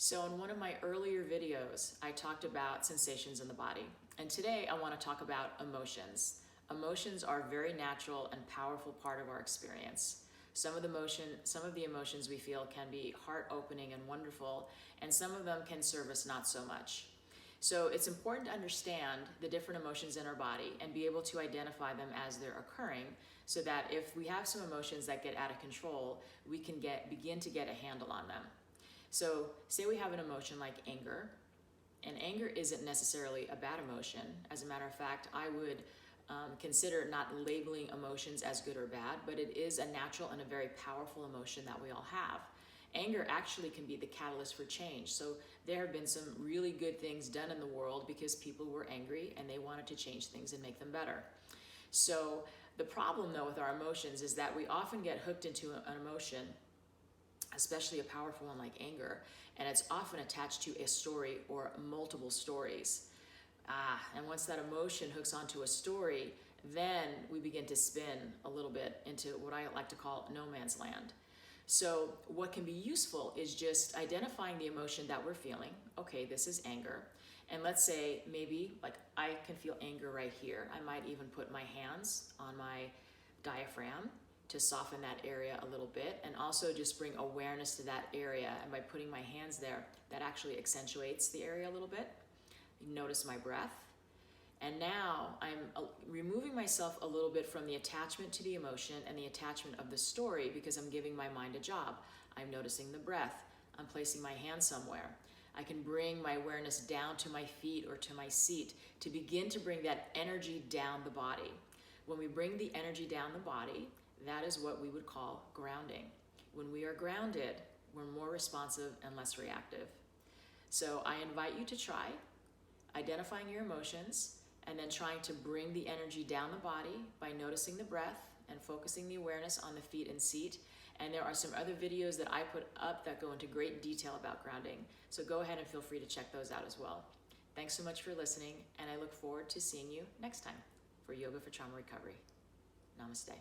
So in one of my earlier videos, I talked about sensations in the body. And today I want to talk about emotions. Emotions are a very natural and powerful part of our experience. Some of the emotions we feel can be heart-opening and wonderful, and some of them can serve us not so much. So it's important to understand the different emotions in our body and be able to identify them as they're occurring, so that if we have some emotions that get out of control, we can begin to get a handle on them. So say we have an emotion like anger, and anger isn't necessarily a bad emotion. As a matter of fact, I would consider not labeling emotions as good or bad, but it is a natural and a very powerful emotion that we all have. Anger actually can be the catalyst for change. So there have been some really good things done in the world because people were angry and they wanted to change things and make them better. So the problem though with our emotions is that we often get hooked into an emotion, especially a powerful one like anger, and it's often attached to a story or multiple stories. And once that emotion hooks onto a story, then we begin to spin a little bit into what I like to call no man's land. So what can be useful is just identifying the emotion that we're feeling. Okay, this is anger. And let's say maybe like I can feel anger right here. I might even put my hands on my diaphragm to soften that area a little bit, and also just bring awareness to that area. And by putting my hands there, that actually accentuates the area a little bit. Notice my breath. And now I'm removing myself a little bit from the attachment to the emotion and the attachment of the story, because I'm giving my mind a job. I'm noticing the breath. I'm placing my hand somewhere. I can bring my awareness down to my feet or to my seat to begin to bring that energy down the body. When we bring the energy down the body, that is what we would call grounding. When we are grounded, we're more responsive and less reactive. So I invite you to try identifying your emotions and then trying to bring the energy down the body by noticing the breath and focusing the awareness on the feet and seat. And there are some other videos that I put up that go into great detail about grounding. So go ahead and feel free to check those out as well. Thanks so much for listening, and I look forward to seeing you next time for Yoga for Trauma Recovery. Namaste.